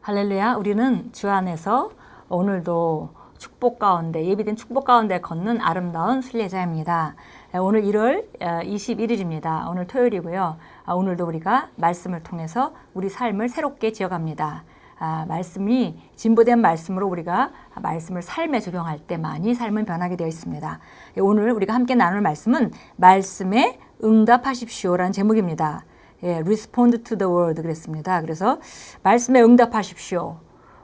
할렐루야. 우리는 주 안에서 오늘도 축복 가운데, 예비된 축복 가운데 걷는 아름다운 순례자입니다. 오늘 1월 21일입니다. 오늘 토요일이고요. 오늘도 우리가 말씀을 통해서 우리 삶을 새롭게 지어갑니다. 말씀이 진보된 말씀으로 우리가 말씀을 삶에 적용할 때 많이 삶은 변하게 되어 있습니다. 오늘 우리가 함께 나눌 말씀은 말씀에 응답하십시오라는 제목입니다. respond to the word 그랬습니다. 그래서 말씀에 응답하십시오.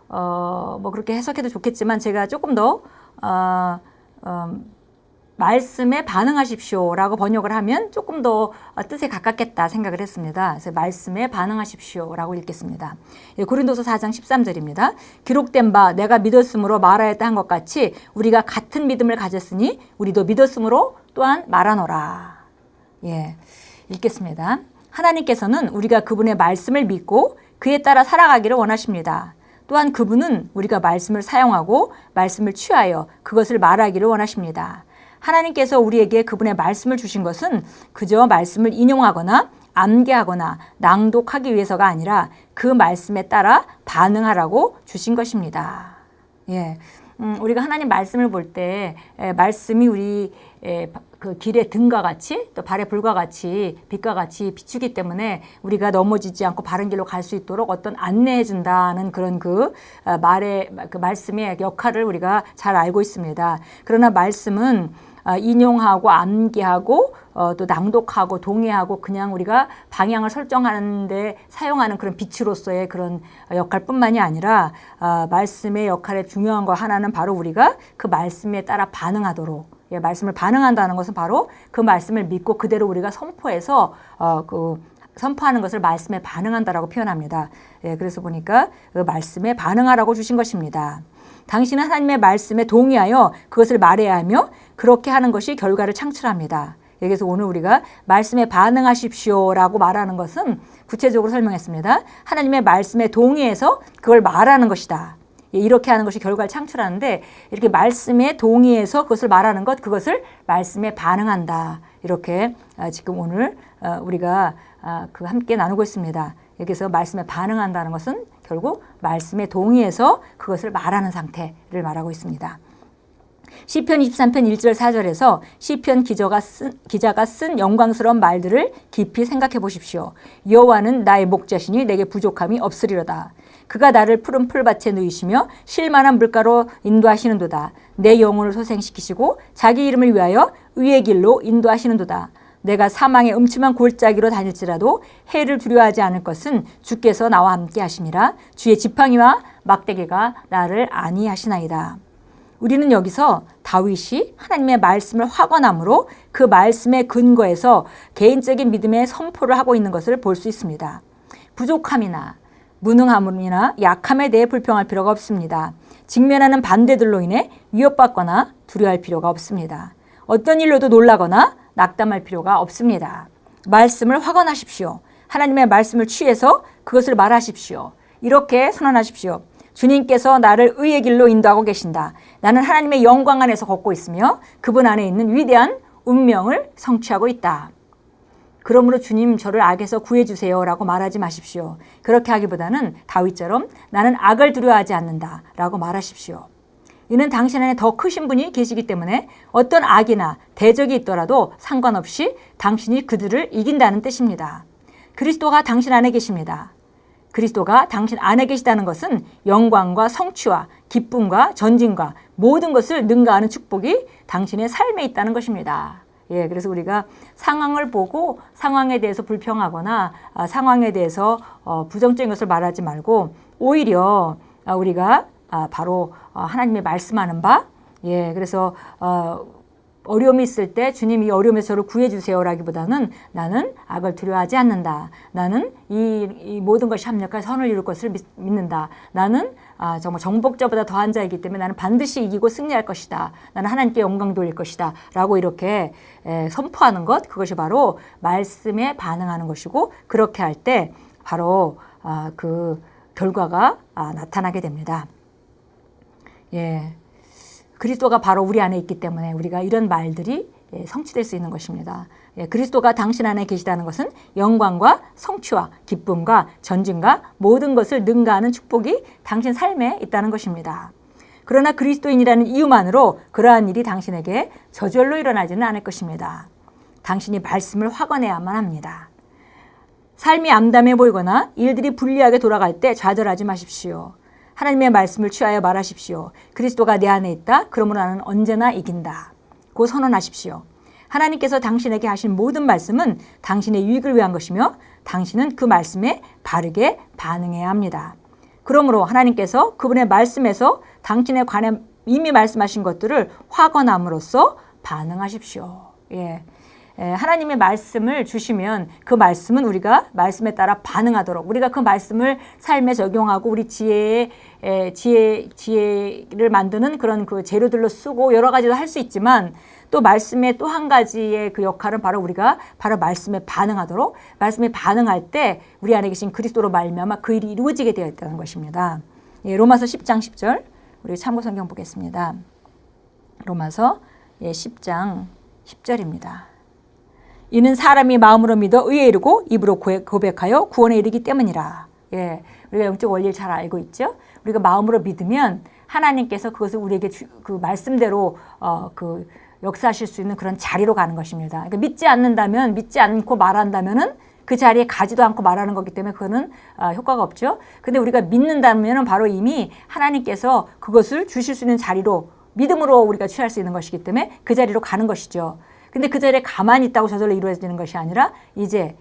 뭐 그렇게 해석해도 좋겠지만 제가 조금 더 말씀에 반응하십시오라고 번역을 하면 조금 더 뜻에 가깝겠다 생각을 했습니다. 그래서 말씀에 반응하십시오라고 읽겠습니다. 고린도서 4장 13절입니다. 기록된 바 내가 믿었으므로 말하였다 한 것 같이 우리가 같은 믿음을 가졌으니 우리도 믿었으므로 또한 말하노라. 읽겠습니다. 하나님께서는 우리가 그분의 말씀을 믿고 그에 따라 살아가기를 원하십니다. 또한 그분은 우리가 말씀을 사용하고 말씀을 취하여 그것을 말하기를 원하십니다. 하나님께서 우리에게 그분의 말씀을 주신 것은 그저 말씀을 인용하거나 암기하거나 낭독하기 위해서가 아니라 그 말씀에 따라 반응하라고 주신 것입니다. 우리가 하나님 말씀을 볼 때 말씀이 우리 그 길의 등과 같이 또 발의 불과 같이 빛과 같이 비추기 때문에 우리가 넘어지지 않고 바른 길로 갈 수 있도록 어떤 안내해 준다는 그런 그 말씀의 역할을 우리가 잘 알고 있습니다. 그러나 말씀은 인용하고 암기하고 또 낭독하고 동의하고 그냥 우리가 방향을 설정하는데 사용하는 그런 빛으로서의 그런 역할뿐만이 아니라 말씀의 역할의 중요한 거 하나는 바로 우리가 그 말씀에 따라 반응하도록 말씀을 반응한다는 것은 바로 그 말씀을 믿고 그대로 우리가 선포해서 선포하는 것을 말씀에 반응한다라고 표현합니다. 그래서 보니까 그 말씀에 반응하라고 주신 것입니다. 당신은 하나님의 말씀에 동의하여 그것을 말해야 하며 그렇게 하는 것이 결과를 창출합니다. 여기서 오늘 우리가 말씀에 반응하십시오라고 말하는 것은 구체적으로 설명했습니다. 하나님의 말씀에 동의해서 그걸 말하는 것이다. 이렇게 하는 것이 결과를 창출하는데 이렇게 말씀에 동의해서 그것을 말하는 것, 그것을 말씀에 반응한다. 이렇게 지금 오늘 우리가 함께 나누고 있습니다. 여기서 말씀에 반응한다는 것은 결국 말씀에 동의해서 그것을 말하는 상태를 말하고 있습니다. 시편 23편 1절 4절에서 시편 기자가 쓴 영광스러운 말들을 깊이 생각해 보십시오. 여호와는 나의 목자시니 내게 부족함이 없으리로다. 그가 나를 푸른 풀밭에 누이시며 쉴만한 물가로 인도하시는도다. 내 영혼을 소생시키시고 자기 이름을 위하여 의의 길로 인도하시는도다. 내가 사망의 음침한 골짜기로 다닐지라도 해를 두려워하지 않을 것은 주께서 나와 함께 하심이라. 주의 지팡이와 막대기가 나를 안위하시나이다. 우리는 여기서 다윗이 하나님의 말씀을 확언함으로 그 말씀에 근거해서 개인적인 믿음의 선포를 하고 있는 것을 볼 수 있습니다. 부족함이나 무능함이나 약함에 대해 불평할 필요가 없습니다. 직면하는 반대들로 인해 위협받거나 두려워할 필요가 없습니다. 어떤 일로도 놀라거나 낙담할 필요가 없습니다. 말씀을 확언하십시오. 하나님의 말씀을 취해서 그것을 말하십시오. 이렇게 선언하십시오. 주님께서 나를 의의 길로 인도하고 계신다. 나는 하나님의 영광 안에서 걷고 있으며 그분 안에 있는 위대한 운명을 성취하고 있다. 그러므로 주님 저를 악에서 구해주세요 라고 말하지 마십시오. 그렇게 하기보다는 다윗처럼 나는 악을 두려워하지 않는다 라고 말하십시오. 이는 당신 안에 더 크신 분이 계시기 때문에 어떤 악이나 대적이 있더라도 상관없이 당신이 그들을 이긴다는 뜻입니다. 그리스도가 당신 안에 계십니다. 그리스도가 당신 안에 계시다는 것은 영광과 성취와 기쁨과 전진과 모든 것을 능가하는 축복이 당신의 삶에 있다는 것입니다. 그래서 우리가 상황을 보고 상황에 대해서 불평하거나 상황에 대해서 부정적인 것을 말하지 말고 오히려 우리가 바로 하나님의 말씀하는 바, 그래서 어려움이 있을 때 주님이 어려움에서 저를 구해주세요라기보다는 나는 악을 두려워하지 않는다. 나는 이 모든 것이 합력한 선을 이룰 것을 믿는다. 나는 정말 정복자보다 더한 자이기 때문에 나는 반드시 이기고 승리할 것이다. 나는 하나님께 영광 돌릴 것이다. 라고 이렇게 선포하는 것, 그것이 바로 말씀에 반응하는 것이고 그렇게 할 때 바로 그 결과가 나타나게 됩니다. 그리스도가 바로 우리 안에 있기 때문에 우리가 이런 말들이 성취될 수 있는 것입니다. 그리스도가 당신 안에 계시다는 것은 영광과 성취와 기쁨과 전진과 모든 것을 능가하는 축복이 당신 삶에 있다는 것입니다. 그러나 그리스도인이라는 이유만으로 그러한 일이 당신에게 저절로 일어나지는 않을 것입니다. 당신이 말씀을 확언해야만 합니다. 삶이 암담해 보이거나 일들이 불리하게 돌아갈 때 좌절하지 마십시오. 하나님의 말씀을 취하여 말하십시오. 그리스도가 내 안에 있다. 그러므로 나는 언제나 이긴다. 고 선언하십시오. 하나님께서 당신에게 하신 모든 말씀은 당신의 유익을 위한 것이며 당신은 그 말씀에 바르게 반응해야 합니다. 그러므로 하나님께서 그분의 말씀에서 당신에 관해 이미 말씀하신 것들을 확언함으로써 반응하십시오. 하나님의 말씀을 주시면 그 말씀은 우리가 말씀에 따라 반응하도록 우리가 그 말씀을 삶에 적용하고 우리 지혜를 만드는 그런 그 재료들로 쓰고 여러 가지도 할 수 있지만 또 말씀의 또 한 가지의 그 역할은 바로 우리가 바로 말씀에 반응하도록 말씀에 반응할 때 우리 안에 계신 그리스도로 말미암아 그 일이 이루어지게 되어 있다는 것입니다. 로마서 10장 10절 우리 참고 성경 보겠습니다. 로마서 10장 10절입니다. 이는 사람이 마음으로 믿어 의에 이르고 입으로 고백하여 구원에 이르기 때문이라. 우리가 영적 원리를 잘 알고 있죠. 우리가 마음으로 믿으면 하나님께서 그것을 우리에게 그 말씀대로 그 역사하실 수 있는 그런 자리로 가는 것입니다. 그러니까 믿지 않는다면 믿지 않고 말한다면은 그 자리에 가지도 않고 말하는 거기 때문에 그거는 효과가 없죠. 근데 우리가 믿는다면은 바로 이미 하나님께서 그것을 주실 수 있는 자리로 믿음으로 우리가 취할 수 있는 것이기 때문에 그 자리로 가는 것이죠. 근데 그 자리에 가만히 있다고 저절로 이루어지는 것이 아니라 이제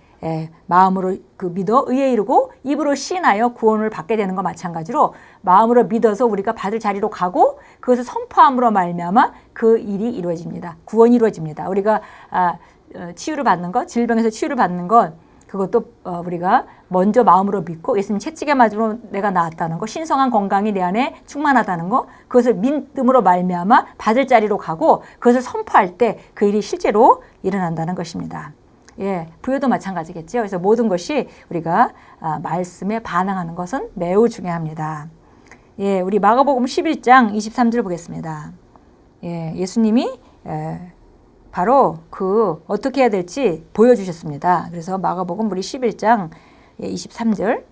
마음으로 그 믿어 의에 이르고 입으로 시인하여 구원을 받게 되는 것 마찬가지로 마음으로 믿어서 우리가 받을 자리로 가고 그것을 선포함으로 말미암아 그 일이 이루어집니다. 구원이 이루어집니다. 우리가 치유를 받는 것, 질병에서 치유를 받는 것 그것도 우리가 먼저 마음으로 믿고 예수님 채찍에 맞으로 내가 나았다는 거, 신성한 건강이 내 안에 충만하다는 거, 그것을 믿음으로 말미암아 받을 자리로 가고 그것을 선포할 때 그 일이 실제로 일어난다는 것입니다. 부여도 마찬가지겠죠. 그래서 모든 것이 우리가 말씀에 반응하는 것은 매우 중요합니다. 우리 마가복음 11장 23절 보겠습니다. 예수님이 바로 그 어떻게 해야 될지 보여주셨습니다. 그래서 마가복음 우리 11장 23절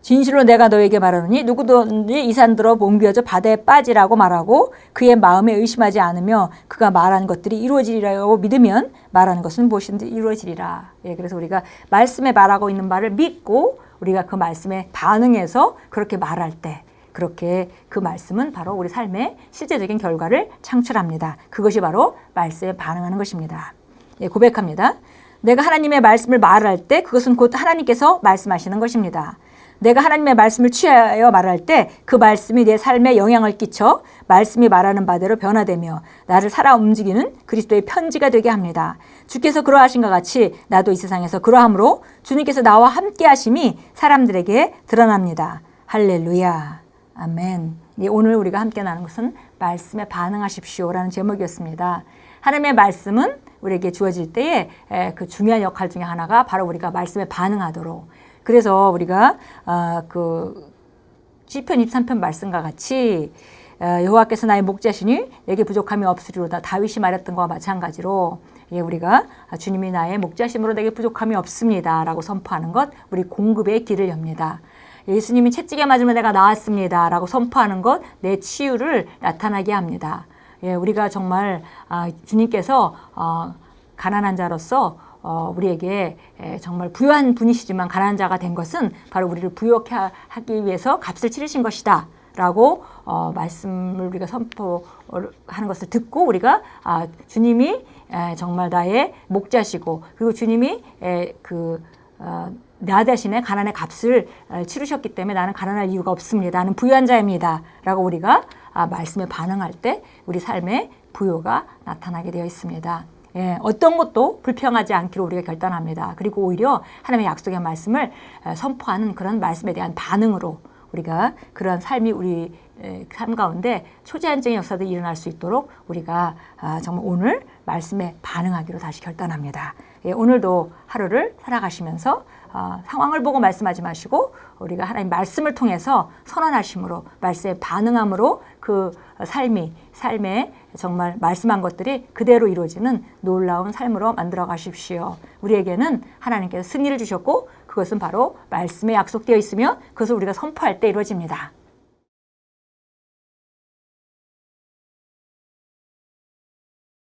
진실로 내가 너에게 말하노니 누구든지 이 산들어 옮겨져 바다에 빠지라고 말하고 그의 마음에 의심하지 않으며 그가 말한 것들이 이루어지리라고 믿으면 말하는 것은 무엇이든지 이루어지리라. 그래서 우리가 말씀에 말하고 있는 말을 믿고 우리가 그 말씀에 반응해서 그렇게 말할 때 그렇게 그 말씀은 바로 우리 삶의 실제적인 결과를 창출합니다. 그것이 바로 말씀에 반응하는 것입니다. 고백합니다. 내가 하나님의 말씀을 말할 때 그것은 곧 하나님께서 말씀하시는 것입니다. 내가 하나님의 말씀을 취하여 말할 때 그 말씀이 내 삶에 영향을 끼쳐 말씀이 말하는 바대로 변화되며 나를 살아 움직이는 그리스도의 편지가 되게 합니다. 주께서 그러하신 것 같이 나도 이 세상에서 그러함으로 주님께서 나와 함께 하심이 사람들에게 드러납니다. 할렐루야. 아멘. 오늘 우리가 함께 나눈 것은 말씀에 반응하십시오라는 제목이었습니다. 하나님의 말씀은 우리에게 주어질 때에 그 중요한 역할 중에 하나가 바로 우리가 말씀에 반응하도록. 그래서 우리가 그 시편 23편 말씀과 같이 여호와께서 나의 목자시니 내게 부족함이 없으리로다. 다윗이 말했던 것과 마찬가지로 우리가 주님이 나의 목자심으로 내게 부족함이 없습니다 라고 선포하는 것 우리 공급의 길을 엽니다. 예수님이 채찍에 맞으면 내가 나았습니다 라고 선포하는 것 내 치유를 나타나게 합니다. 우리가 정말 주님께서 가난한 자로서 우리에게 정말 부유한 분이시지만 가난한 자가 된 것은 바로 우리를 부유하게 하기 위해서 값을 치르신 것이다 라고 말씀을 우리가 선포하는 것을 듣고 우리가 주님이 정말 나의 목자시고 그리고 주님이 나 대신에 가난의 값을 치르셨기 때문에 나는 가난할 이유가 없습니다. 나는 부유한 자입니다. 라고 우리가 말씀에 반응할 때 우리 삶에 부요가 나타나게 되어 있습니다. 어떤 것도 불평하지 않기로 우리가 결단합니다. 그리고 오히려 하나님의 약속의 말씀을 선포하는 그런 말씀에 대한 반응으로 우리가 그런 삶이 우리 삶 가운데 초제한적인 역사들이 일어날 수 있도록 우리가 정말 오늘 말씀에 반응하기로 다시 결단합니다. 오늘도 하루를 살아가시면서 상황을 보고 말씀하지 마시고 우리가 하나님 말씀을 통해서 선언하심으로 말씀에 반응함으로 그 삶에 정말 말씀한 것들이 그대로 이루어지는 놀라운 삶으로 만들어 가십시오. 우리에게는 하나님께서 승리를 주셨고 그것은 바로 말씀에 약속되어 있으며 그것을 우리가 선포할 때 이루어집니다.